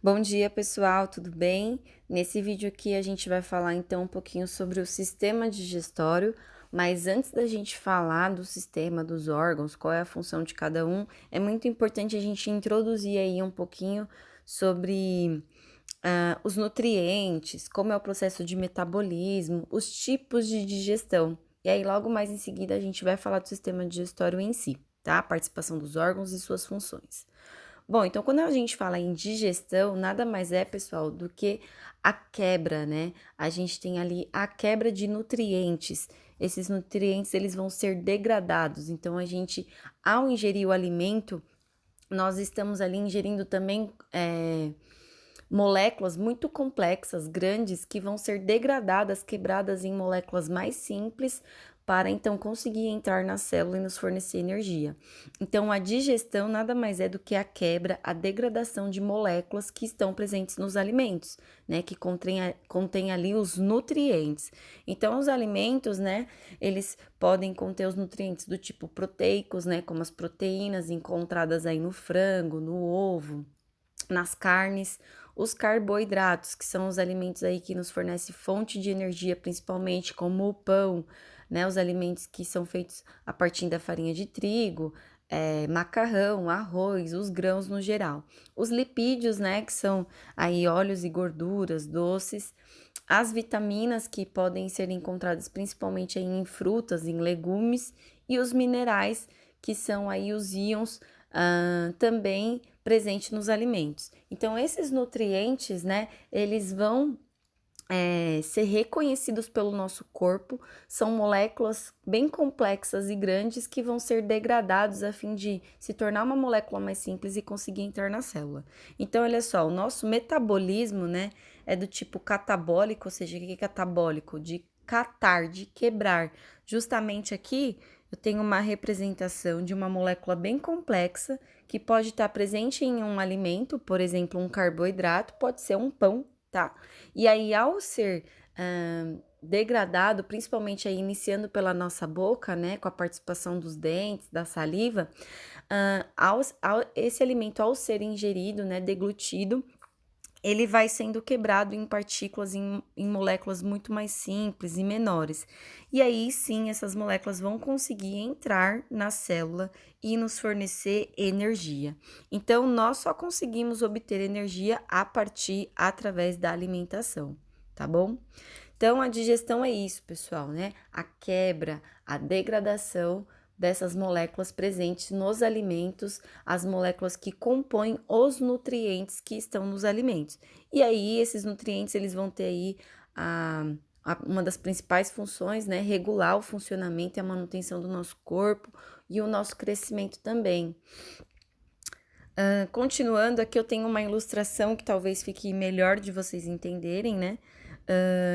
Bom dia, pessoal, tudo bem? Nesse vídeo aqui a gente vai falar então um pouquinho sobre o sistema digestório, mas antes da gente falar do sistema, dos órgãos, qual é a função de cada um, é muito importante a gente introduzir aí um pouquinho sobre os nutrientes, como é o processo de metabolismo, os tipos de digestão. E aí, logo mais em seguida, a gente vai falar do sistema digestório em si, tá? A participação dos órgãos e suas funções. Bom, então quando a gente fala em digestão, nada mais é, pessoal, do que a quebra, né? A gente tem ali a quebra de nutrientes. Esses nutrientes, eles vão ser degradados. Então, a gente, ao ingerir o alimento, nós estamos ali ingerindo também moléculas muito complexas, grandes, que vão ser degradadas, quebradas em moléculas mais simples, para então conseguir entrar na célula e nos fornecer energia. Então, a digestão nada mais é do que a quebra, a degradação de moléculas que estão presentes nos alimentos, né? Que contém ali os nutrientes. Então, os alimentos, né? Eles podem conter os nutrientes do tipo proteicos, né? Como as proteínas encontradas aí no frango, no ovo, nas carnes, os carboidratos, que são os alimentos aí que nos fornecem fonte de energia, principalmente como o pão, né? Os alimentos que são feitos a partir da farinha de trigo, macarrão, arroz, os grãos no geral. Os lipídios, né? Que são aí óleos e gorduras, doces. As vitaminas que podem ser encontradas principalmente aí em frutas, em legumes, e os minerais, que são aí os íons, também presente nos alimentos. Então, esses nutrientes, né, eles vão ser reconhecidos pelo nosso corpo, são moléculas bem complexas e grandes que vão ser degradados a fim de se tornar uma molécula mais simples e conseguir entrar na célula. Então, olha só, o nosso metabolismo, né, é do tipo catabólico, ou seja, o que é catabólico? De catar, de quebrar. Justamente aqui eu tenho uma representação de uma molécula bem complexa que pode estar presente em um alimento, por exemplo, um carboidrato, pode ser um pão, tá? E aí, ao ser degradado, principalmente aí iniciando pela nossa boca, né, com a participação dos dentes, da saliva, esse alimento, ao ser ingerido, né, deglutido, ele vai sendo quebrado em partículas, em moléculas muito mais simples e menores. E aí sim, essas moléculas vão conseguir entrar na célula e nos fornecer energia. Então, nós só conseguimos obter energia através da alimentação, tá bom? Então, a digestão é isso, pessoal, né? A quebra, a degradação dessas moléculas presentes nos alimentos, as moléculas que compõem os nutrientes que estão nos alimentos. E aí, esses nutrientes, eles vão ter aí uma das principais funções, né? Regular o funcionamento e a manutenção do nosso corpo e o nosso crescimento também. Continuando, aqui eu tenho uma ilustração que talvez fique melhor de vocês entenderem, né?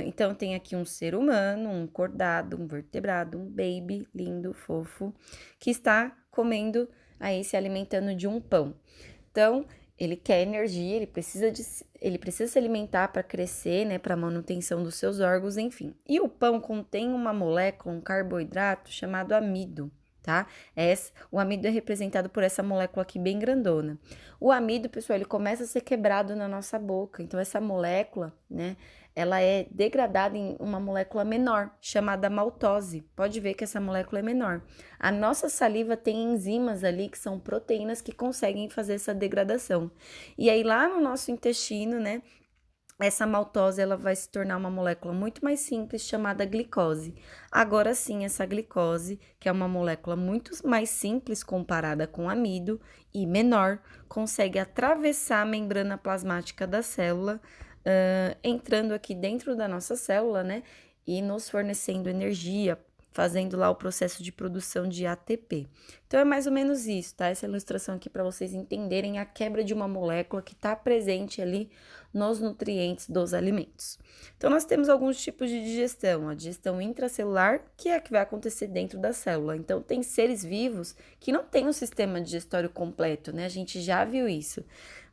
Então, tem aqui um ser humano, um cordado, um vertebrado, um baby lindo, fofo, que está comendo aí, se alimentando de um pão. Então, ele quer energia, ele precisa se alimentar para crescer, né, para manutenção dos seus órgãos, enfim. E o pão contém uma molécula, um carboidrato chamado amido, tá? O amido é representado por essa molécula aqui bem grandona. O amido, pessoal, ele começa a ser quebrado na nossa boca. Então, essa molécula, né, ela é degradada em uma molécula menor, chamada maltose. Pode ver que essa molécula é menor. A nossa saliva tem enzimas ali, que são proteínas que conseguem fazer essa degradação. E aí, lá no nosso intestino, né, essa maltose ela vai se tornar uma molécula muito mais simples chamada glicose. Agora sim, essa glicose, que é uma molécula muito mais simples comparada com amido e menor, consegue atravessar a membrana plasmática da célula, entrando aqui dentro da nossa célula, né? E nos fornecendo energia, fazendo lá o processo de produção de ATP. Então, é mais ou menos isso, tá? Essa ilustração aqui para vocês entenderem a quebra de uma molécula que está presente ali nos nutrientes dos alimentos. Então, nós temos alguns tipos de digestão. A digestão intracelular, que é a que vai acontecer dentro da célula. Então, tem seres vivos que não têm um sistema digestório completo, né? A gente já viu isso.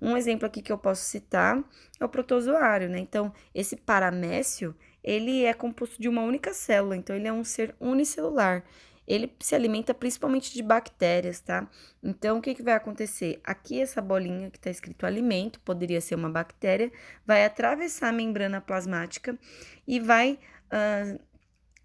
Um exemplo aqui que eu posso citar é o protozoário, né? Então, esse paramécio, ele é composto de uma única célula, então ele é um ser unicelular. ele se alimenta principalmente de bactérias, tá? Então, o que vai acontecer? Aqui, essa bolinha que tá escrito alimento, poderia ser uma bactéria, vai atravessar a membrana plasmática e vai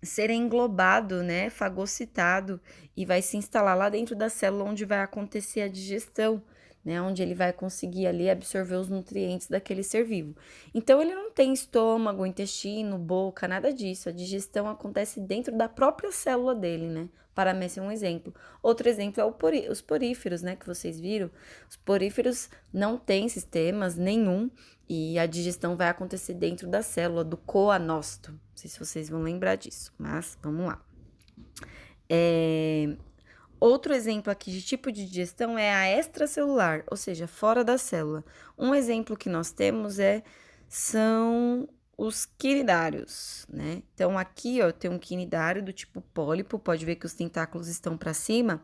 ser englobado, né, fagocitado, e vai se instalar lá dentro da célula onde vai acontecer a digestão, né, onde ele vai conseguir ali absorver os nutrientes daquele ser vivo. Então, ele não tem estômago, intestino, boca, nada disso. A digestão acontece dentro da própria célula dele, né? Paramecia é um exemplo. Outro exemplo é os poríferos, né, que vocês viram. Os poríferos não têm sistemas nenhum e a digestão vai acontecer dentro da célula, do coanócito. Não sei se vocês vão lembrar disso, mas vamos lá. Outro exemplo aqui de tipo de digestão é a extracelular, ou seja, fora da célula. Um exemplo que nós temos são os quinidários, né? Então, aqui, ó, tem um quinidário do tipo pólipo, pode ver que os tentáculos estão para cima.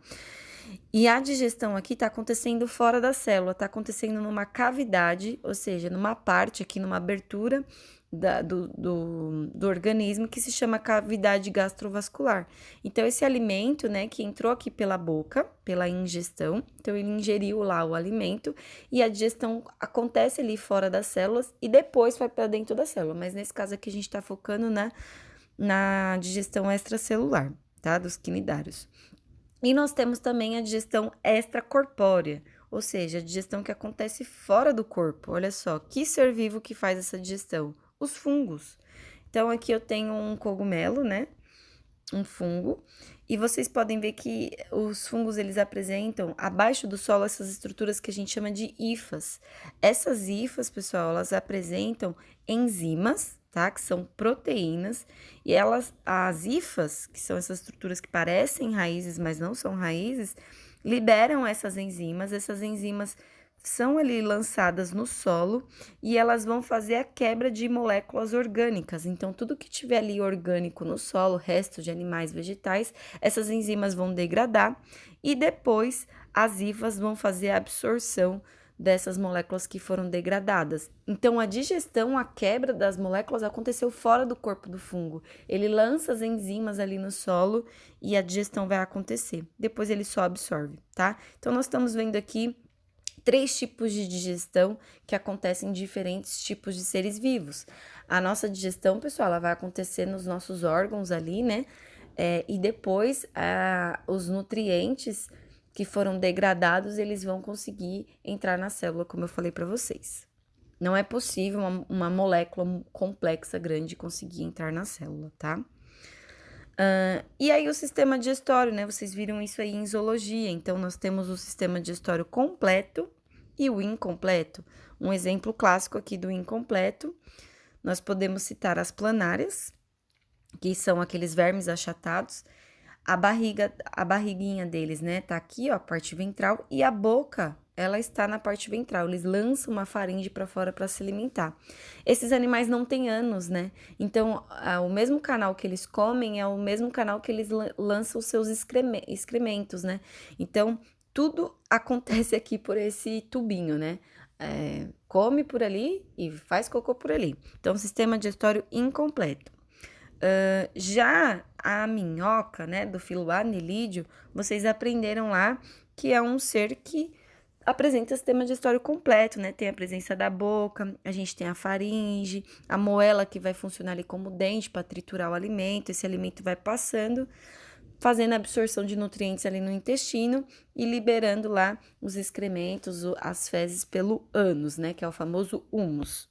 E a digestão aqui está acontecendo fora da célula, está acontecendo numa cavidade, ou seja, numa parte aqui, numa abertura do organismo que se chama cavidade gastrovascular. Então, esse alimento, né, que entrou aqui pela boca, pela ingestão, então ele ingeriu lá o alimento e a digestão acontece ali fora das células e depois vai para dentro da célula. Mas nesse caso aqui a gente está focando na digestão extracelular, tá? Dos quinidários. E nós temos também a digestão extracorpórea, ou seja, a digestão que acontece fora do corpo. Olha só, que ser vivo que faz essa digestão? Os fungos. Então, aqui eu tenho um cogumelo, né? Um fungo. E vocês podem ver que os fungos, eles apresentam, abaixo do solo, essas estruturas que a gente chama de hifas. Essas hifas, pessoal, elas apresentam enzimas, tá? Que são proteínas. E as hifas, que são essas estruturas que parecem raízes, mas não são raízes, liberam essas enzimas. Essas enzimas são ali lançadas no solo e elas vão fazer a quebra de moléculas orgânicas. Então, tudo que tiver ali orgânico no solo, restos de animais, vegetais, essas enzimas vão degradar e depois as hifas vão fazer a absorção dessas moléculas que foram degradadas. Então, a digestão, a quebra das moléculas aconteceu fora do corpo do fungo. Ele lança as enzimas ali no solo e a digestão vai acontecer. Depois ele só absorve, tá? Então, nós estamos vendo aqui 3 tipos de digestão que acontecem em diferentes tipos de seres vivos. A nossa digestão, pessoal, ela vai acontecer nos nossos órgãos ali, né? E depois, os nutrientes que foram degradados, eles vão conseguir entrar na célula, como eu falei para vocês. Não é possível uma molécula complexa, grande, conseguir entrar na célula, tá? E aí o sistema digestório, né? Vocês viram isso aí em zoologia. Então, nós temos o sistema digestório completo e o incompleto. Um exemplo clássico aqui do incompleto, nós podemos citar as planárias, que são aqueles vermes achatados. A barriguinha deles, né? Tá aqui, ó, a parte ventral, e a boca, ela está na parte ventral. Eles lançam uma faringe para fora para se alimentar. Esses animais não têm ânus, né? Então, o mesmo canal que eles comem é o mesmo canal que eles lançam os seus excrementos, né? Então, tudo acontece aqui por esse tubinho, né? Come por ali e faz cocô por ali. Então, sistema digestório incompleto. Já a minhoca, né, do filo Annelídeo, vocês aprenderam lá que é um ser que apresenta sistema digestório completo, né? Tem a presença da boca, a gente tem a faringe, a moela que vai funcionar ali como dente para triturar o alimento. Esse alimento vai passando, fazendo a absorção de nutrientes ali no intestino e liberando lá os excrementos, as fezes pelo ânus, né? Que é o famoso húmus.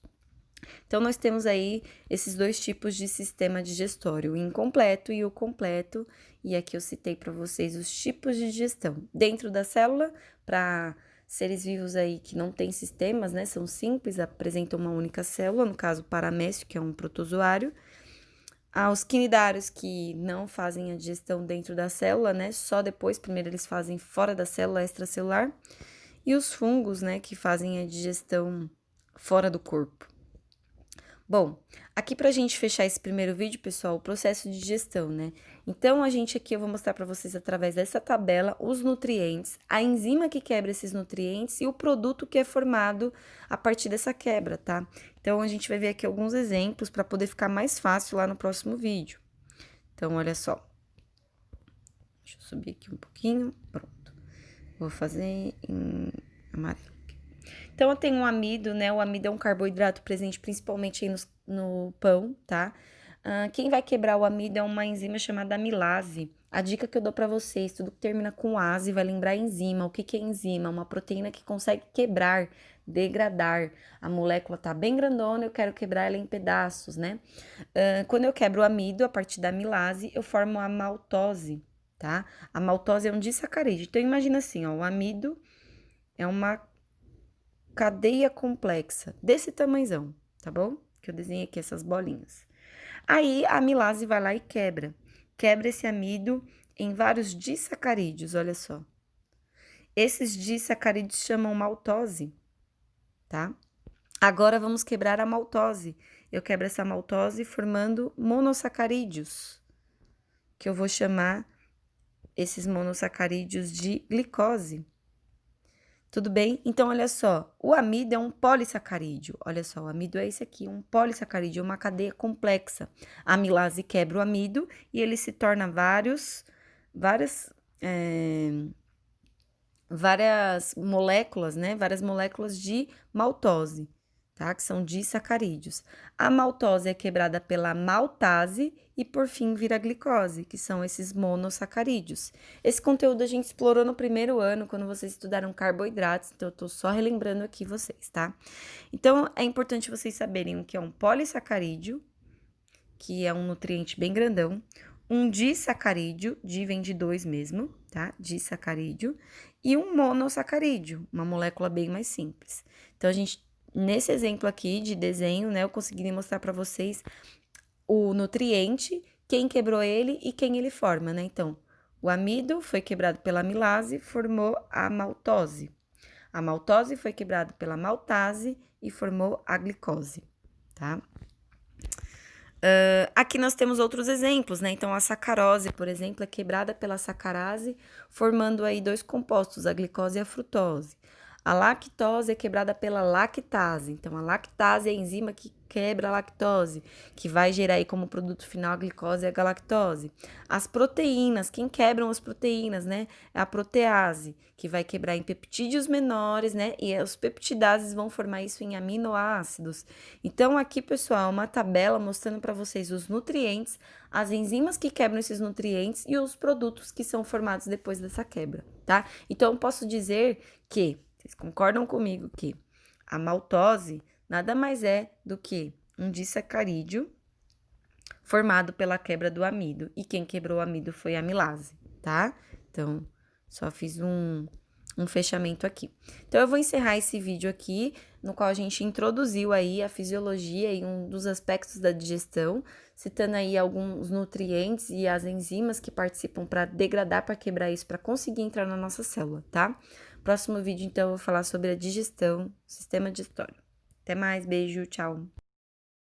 Então, nós temos aí esses 2 tipos de sistema digestório, o incompleto e o completo. E aqui eu citei para vocês os tipos de digestão. Dentro da célula, para seres vivos aí que não têm sistemas, né? São simples, apresentam uma única célula, no caso, paramécio, que é um protozoário. Os quinidários que não fazem a digestão dentro da célula, né? Só depois, primeiro eles fazem fora da célula extracelular. E os fungos, né? Que fazem a digestão fora do corpo. Bom, aqui pra gente fechar esse primeiro vídeo, pessoal, o processo de digestão, né? Então, eu vou mostrar pra vocês através dessa tabela os nutrientes, a enzima que quebra esses nutrientes e o produto que é formado a partir dessa quebra, tá? Então, a gente vai ver aqui alguns exemplos para poder ficar mais fácil lá no próximo vídeo. Então, olha só. Deixa eu subir aqui um pouquinho, pronto. Vou fazer em amarelo. Então, eu tenho um amido, né? O amido é um carboidrato presente principalmente aí no pão, tá? Quem vai quebrar o amido é uma enzima chamada amilase. A dica que eu dou pra vocês, tudo que termina com ase vai lembrar enzima. O que que é enzima? Uma proteína que consegue quebrar, degradar. A molécula tá bem grandona, eu quero quebrar ela em pedaços, né? Quando eu quebro o amido, a partir da amilase, eu formo a maltose, tá? A maltose é um disacarídeo. Então, imagina assim, ó, o amido é uma cadeia complexa, desse tamanhozão, tá bom? Que eu desenhei aqui essas bolinhas. Aí, a amilase vai lá e quebra. Quebra esse amido em vários disacarídeos, olha só. Esses disacarídeos chamam maltose, tá? Agora, vamos quebrar a maltose. Eu quebro essa maltose formando monossacarídeos, que eu vou chamar esses monossacarídeos de glicose. Tudo bem? Então, olha só, o amido é um polissacarídeo. Olha só, o amido é esse aqui, um polissacarídeo, uma cadeia complexa. A amilase quebra o amido e ele se torna várias moléculas, né? Várias moléculas de maltose, tá? Que são disacarídeos. A maltose é quebrada pela maltase e, por fim, vira glicose, que são esses monossacarídeos. Esse conteúdo a gente explorou no primeiro ano, quando vocês estudaram carboidratos, então eu tô só relembrando aqui vocês, tá? Então, é importante vocês saberem o que é um polissacarídeo, que é um nutriente bem grandão, um disacarídeo, vem de 2 mesmo, tá? Disacarídeo, e um monossacarídeo, uma molécula bem mais simples. Então, nesse exemplo aqui de desenho, né, eu consegui mostrar para vocês o nutriente, quem quebrou ele e quem ele forma, né? Então, o amido foi quebrado pela amilase, formou a maltose. A maltose foi quebrada pela maltase e formou a glicose, tá? Aqui nós temos outros exemplos, né? Então, a sacarose, por exemplo, é quebrada pela sacarase, formando aí 2 compostos, a glicose e a frutose. A lactose é quebrada pela lactase. Então, a lactase é a enzima que quebra a lactose, que vai gerar aí como produto final a glicose e a galactose. As proteínas, quem quebram as proteínas, né? É a protease, que vai quebrar em peptídeos menores, né? E os peptidases vão formar isso em aminoácidos. Então, aqui, pessoal, uma tabela mostrando para vocês os nutrientes, as enzimas que quebram esses nutrientes e os produtos que são formados depois dessa quebra, tá? Então, eu posso dizer que vocês concordam comigo que a maltose nada mais é do que um disacarídeo formado pela quebra do amido. E quem quebrou o amido foi a amilase, tá? Então, só fiz um fechamento aqui. Então, eu vou encerrar esse vídeo aqui, no qual a gente introduziu aí a fisiologia e um dos aspectos da digestão, citando aí alguns nutrientes e as enzimas que participam para degradar, para quebrar isso, para conseguir entrar na nossa célula, tá? Próximo vídeo, então, eu vou falar sobre a digestão, sistema digestório. Até mais, beijo, tchau!